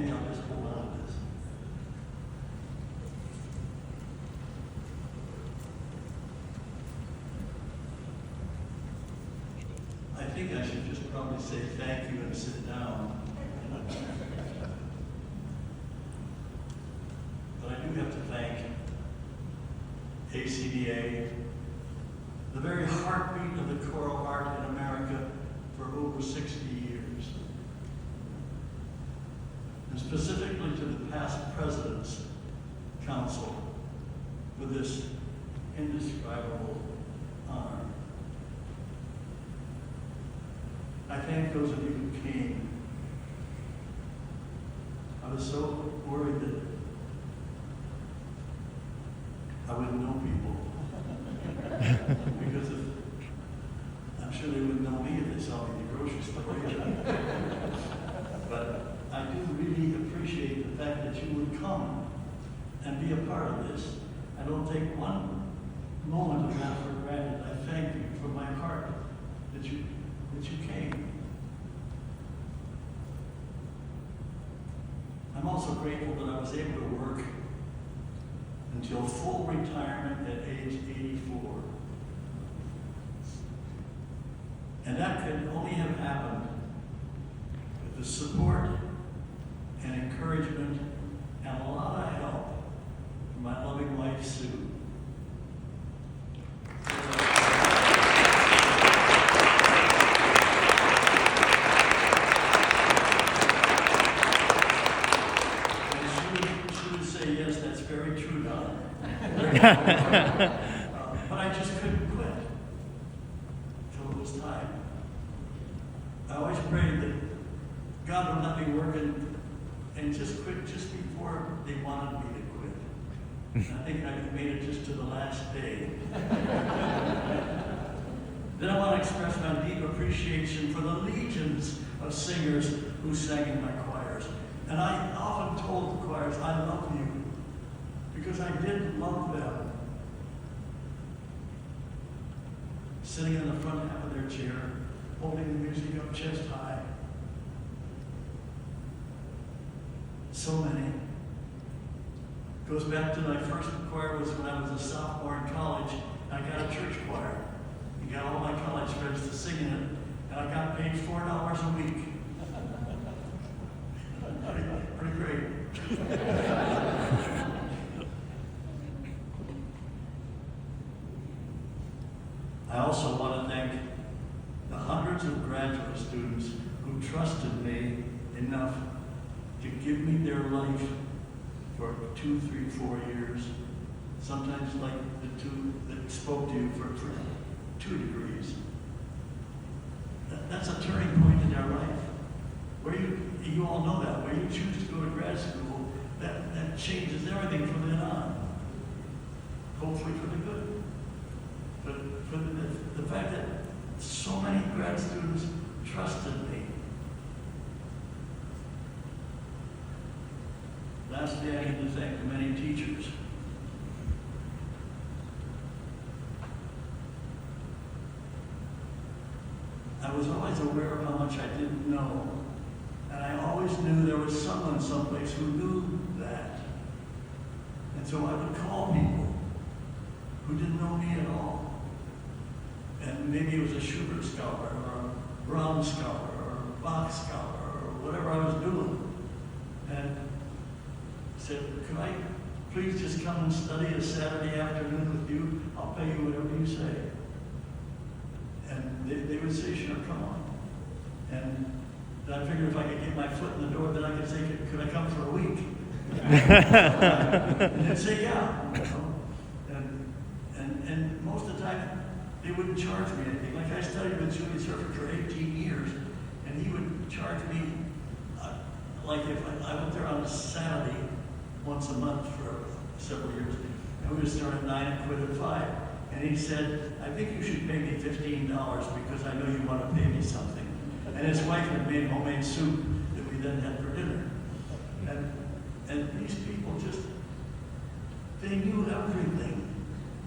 maybe I'll just hold on to this. I think I should just probably say thank you and sit down. But I do have to thank ACDA, the very heartbeat of the choral art in America for over 60 years. And specifically to the past President's Council for this indescribable honor. I thank those of you who came. I was so worried that I wouldn't know people. Because I'm sure they wouldn't know me if they saw me in the grocery store either. But I do really appreciate the fact that you would come and be a part of this. I don't take one moment of that for granted. I thank you from my heart that you came. I'm also grateful that I was able to work until full retirement at age 84. And that could only have happened with the support and encouragement and a lot of help from my loving wife, Sue. But I just couldn't quit until it was time. I always prayed that God would let me work and just quit just before they wanted me to quit. And I think I made it just to the last day. Then I want to express my deep appreciation for the legions of singers who sang in my choirs. And I often told the choirs, I love you. Because I did love them. Sitting in the front half of their chair, holding the music up chest high. So many. Goes back to my first choir was when I was a sophomore in college. I got a church choir. I got all my college friends to sing in it. And I got paid $4 a week. Pretty great. I also want to thank the hundreds of graduate students who trusted me enough to give me their life for 2, 3, 4 years. Sometimes like the two that spoke to you for 2 degrees. That's a turning point in their life. Where you all know that, where you choose to go to grad school, that changes everything from then on. Hopefully for the good. But for the fact that so many grad students trusted me. Lastly, I need to thank the many teachers. I was always aware of how much I didn't know. And I always knew there was someone someplace who knew that. And so I would call people who didn't know me at all. And maybe it was a Schubert scholar, or a Brahms scholar, or a Bach scholar, or whatever I was doing. And said, could I please just come and study a Saturday afternoon with you? I'll pay you whatever you say. And they would say, sure, come on. And I figured if I could get my foot in the door, then I could say, could I come for a week? And they'd say, yeah. You know? And most of the time, they wouldn't charge me anything. Like I studied with Julius Herford for 18 years, and he would charge me, like if I went there on a Saturday once a month for several years, and we would start at 9 and quit at 5. And he said, I think you should pay me $15 because I know you want to pay me something. And his wife had made homemade soup that we then had for dinner. And these people just, they knew everything.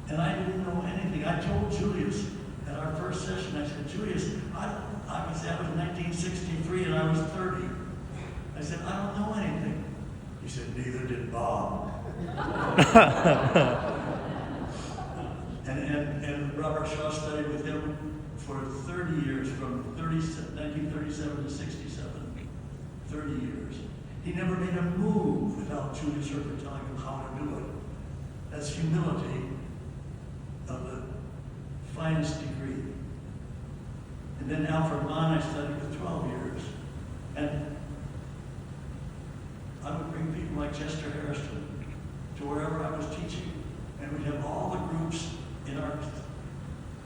And I didn't know anything. I told Julius at our first session, I said, Julius, that was 1963 and I was 30. I said, I don't know anything. He said, neither did Bob. and Robert Shaw studied with him for 30 years, from 1937 to 67. 30 years. He never made a move without Julius Herper telling him how to do it. That's humility of the finest degree. And then Alfred Mann I studied for 12 years. And I would bring people like Chester Harrison to wherever I was teaching. And we'd have all the groups in our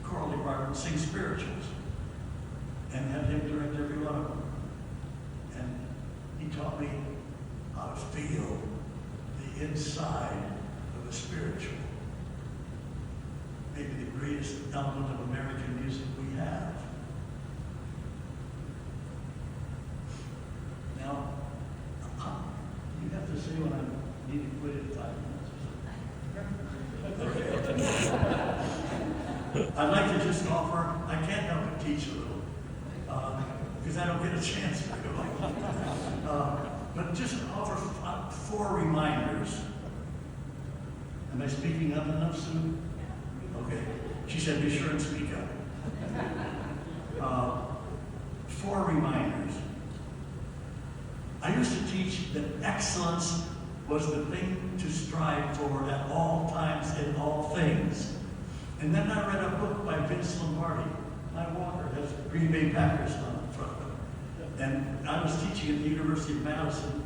choral department sing spirituals. And have him direct every one of them. And he taught me how to feel the inside of the spiritual. Maybe the greatest element of American music we have. Now, you have to say when I need to quit in 5 minutes or something. I'd like to just offer, I can't help but teach a little, because I don't get a chance to go. But just offer 4 reminders. Am I speaking up enough, Sue? Okay. She said, be sure and speak up. 4 reminders. I used to teach that excellence was the thing to strive for at all times in all things. And then I read a book by Vince Lombardi. My walker has Green Bay Packers on the front of it. And I was teaching at the University of Madison,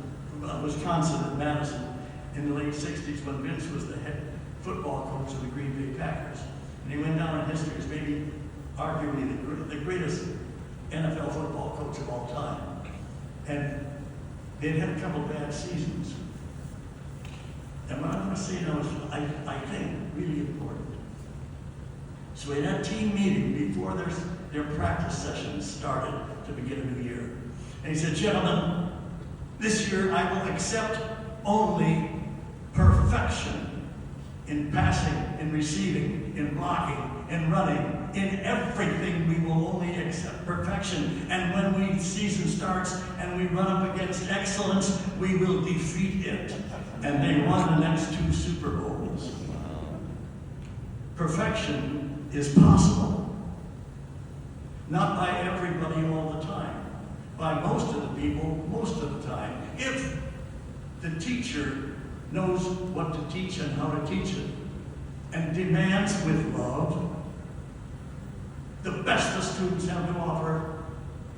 Wisconsin at Madison, in the late 60s when Vince was the head football coach of the Green Bay Packers. And he went down in history as maybe arguably the greatest NFL football coach of all time. And they'd had a couple of bad seasons. And what I'm going to say now is, I think, really important. So we had a team meeting before their practice sessions started to begin a new year. And he said, gentlemen, this year I will accept only perfection in passing, in receiving, in blocking, in running. In everything we will only accept perfection. And when season starts and we run up against excellence, we will defeat it. And they won the next 2 Super Bowls. Perfection is possible. Not by everybody all the time. By most of the people, most of the time. If the teacher knows what to teach and how to teach it, and demands with love the best the students have to offer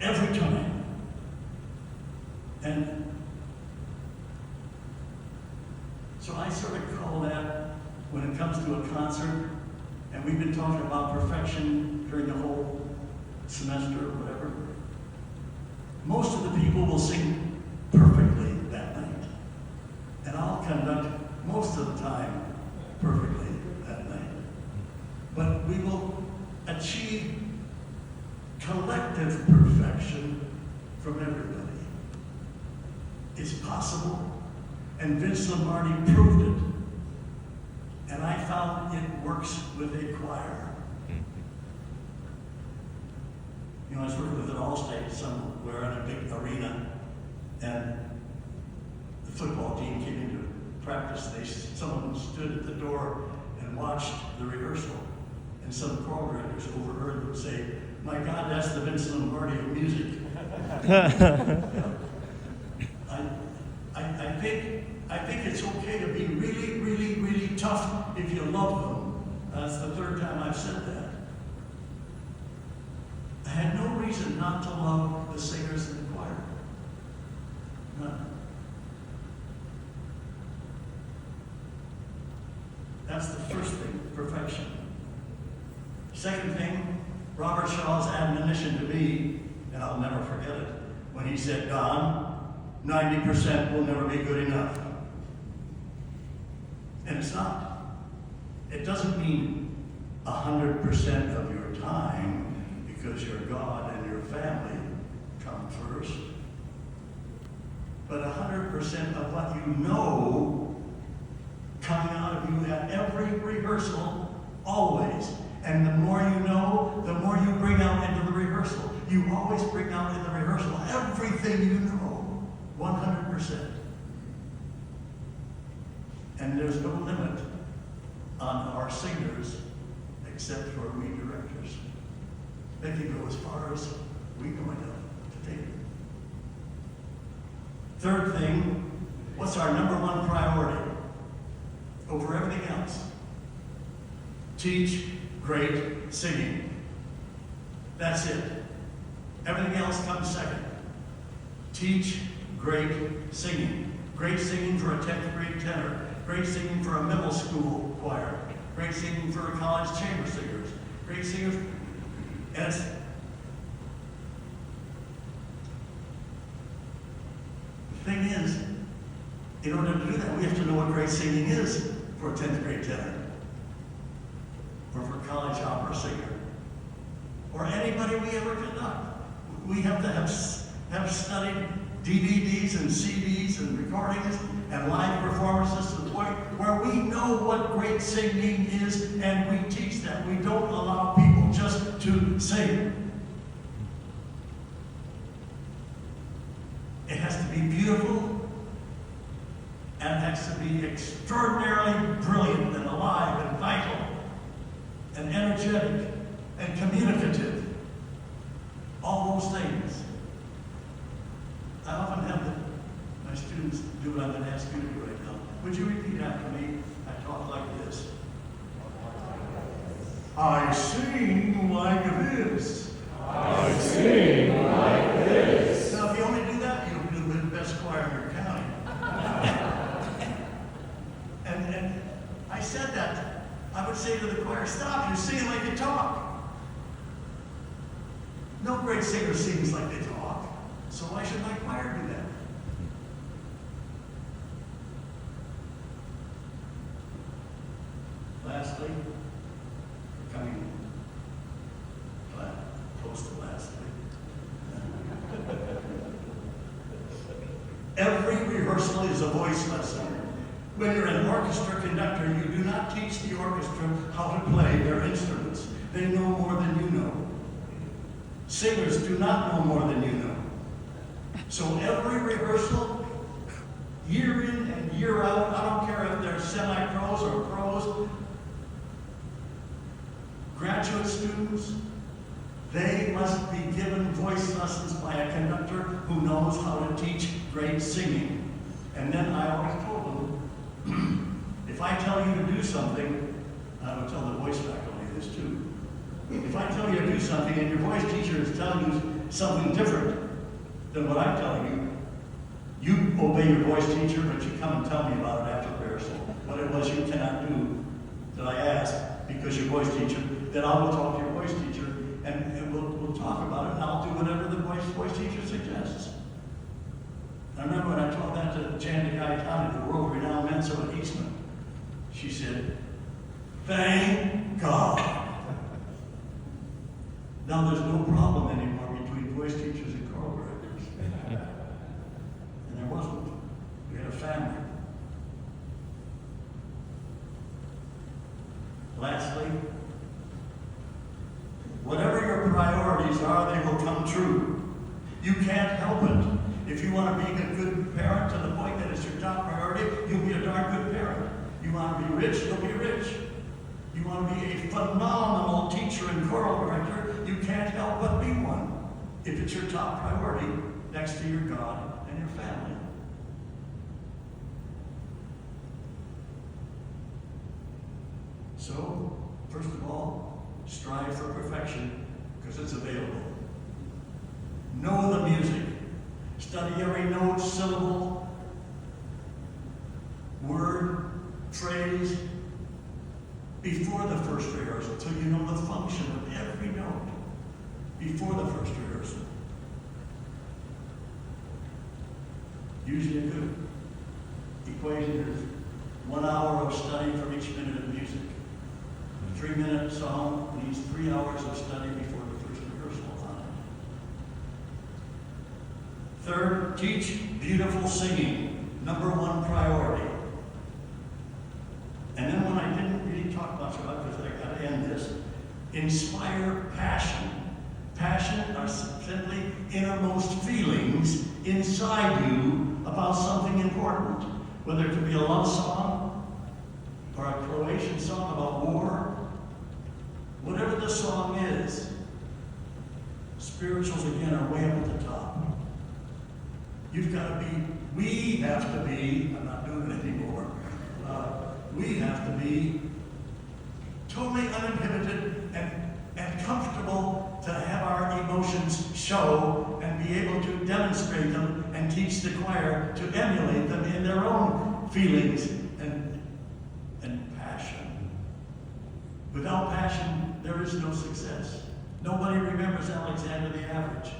every time. And so I sort of call that, when it comes to a concert, and we've been talking about perfection during the whole semester or whatever, most of the people will sing perfectly that night. And I'll conduct most of the time perfectly that night. But we will achieve collective perfection from everybody. It's possible, and Vince Lombardi proved it. And I found it works with a choir. You know, I was working with an Allstate somewhere in a big arena, and the football team came into practice. Someone stood at the door and watched the rehearsal. And some choral directors overheard them say, my God, that's the Vince Lombardi of music. I think it's okay to be really, really, really tough if you love them. That's the 3rd time I've said that. I had no reason not to love the singers in the choir. None. That's the first thing, perfection. Second thing, Robert Shaw's admonition to me, and I'll never forget it, when he said, Don, 90% will never be good enough. And it's not. It doesn't mean 100% of your time, because your God and your family come first. But 100% of what you know coming out of you at every rehearsal, always. And the more you know, the more you bring out into the rehearsal. You always bring out in the rehearsal everything you know, 100%. And there's no limit on our singers except for we directors. They can go as far as we know enough to take it. Third thing, what's our number one priority over everything else? Teach great singing. That's it. Everything else comes second. Teach great singing. Great singing for a 10th grade tenor. Great singing for a middle school choir. Great singing for a college chamber singers. Great singers. And it's, the thing is, in order to do that, we have to know what great singing is for a 10th grade tenor. Or for a college opera singer. Or anybody we ever conduct. We have to have studied DVDs and CDs and recordings and live performances to the point where we know what great singing is and we teach that. We don't allow people just to sing. It has to be beautiful and it has to be extraordinarily brilliant and alive and vital and energetic and communicative. All those things. I often have my students do what I'm going to ask you to do right now. Would you repeat after me? I talk like this. I sing like this. I sing like this. Now, if you only do that, you'll be the best choir in your county. and I said that. I would say to the choir, stop, you're singing like you talk. No great singer sings like they talk. So why should my choir do that? Lastly, coming close to lastly, every rehearsal is a voice lesson. When you're an orchestra conductor, you do not teach the orchestra how to play their instruments. They know more than you know. Singers do not know more than you know. So every rehearsal, year in and year out, I don't care if they're semi-pros or pros, graduate students, they must be given voice lessons by a conductor who knows how to teach great singing. And then I always told them, if I tell you to do something, I would tell the voice faculty this too. If I tell you to do something and your voice teacher is telling you something different than what I'm telling you, you obey your voice teacher, but you come and tell me about it after rehearsal. What it was you cannot do that I asked because your voice teacher, then I will talk to your voice teacher and we'll talk about it and I'll do whatever the voice teacher suggests. I remember when I taught that to Jan Gaetani, the world-renowned mezzo at Eastman. She said, thank God. Now there's no problem anymore between voice teachers and choral directors. And there wasn't. We had a family. Lastly, whatever your priorities are, they will come true. You can't help it. If you want to be a good parent to the point that it's your top priority, you'll be a darn good parent. You want to be rich, you'll be rich. You want to be a phenomenal teacher and choral director, you can't help but be one if it's your top priority next to your God and your family. So, first of all, strive for perfection because it's available. Know the music. Study every note, syllable, word, phrase, before the first rehearsal, till you know the function of every note before the first rehearsal. Usually a good equation is 1 hour of study for each minute of music. A 3-minute song needs 3 hours of study before the first rehearsal on it. Third, teach beautiful singing. Number one priority. And then one I didn't really talk much about because I got to end this. Inspire passion. Passion are simply innermost feelings inside you about something important. Whether it could be a love song, or a Croatian song about war, whatever the song is, spirituals again are way up at the top. You've got to be, we have to be, I'm not doing it anymore, we have to be totally uninhibited and comfortable to have our emotions show and be able to demonstrate them and teach the choir to emulate them in their own feelings and passion. Without passion, there is no success. Nobody remembers Alexander the Average.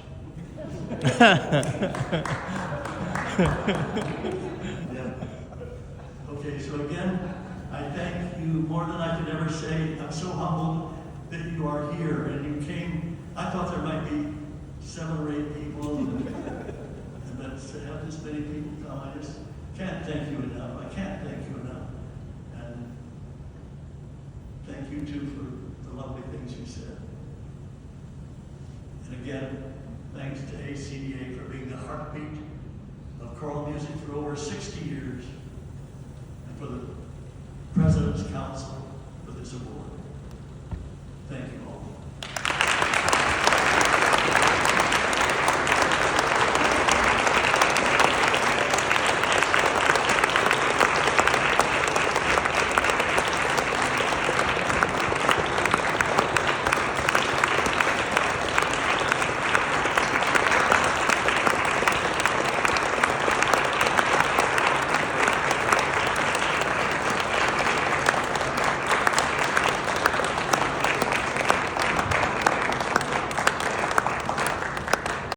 Yeah. Okay, so again, I thank you more than I could ever say. I'm so humbled that you are here and you came. I thought there might be 7 or 8 people, and that's to have this many people come. I just can't thank you enough. I can't thank you enough. And thank you too for the lovely things you said. And again, thanks to ACDA for being the heartbeat of choral music for over 60 years, and for the President's Council for this award.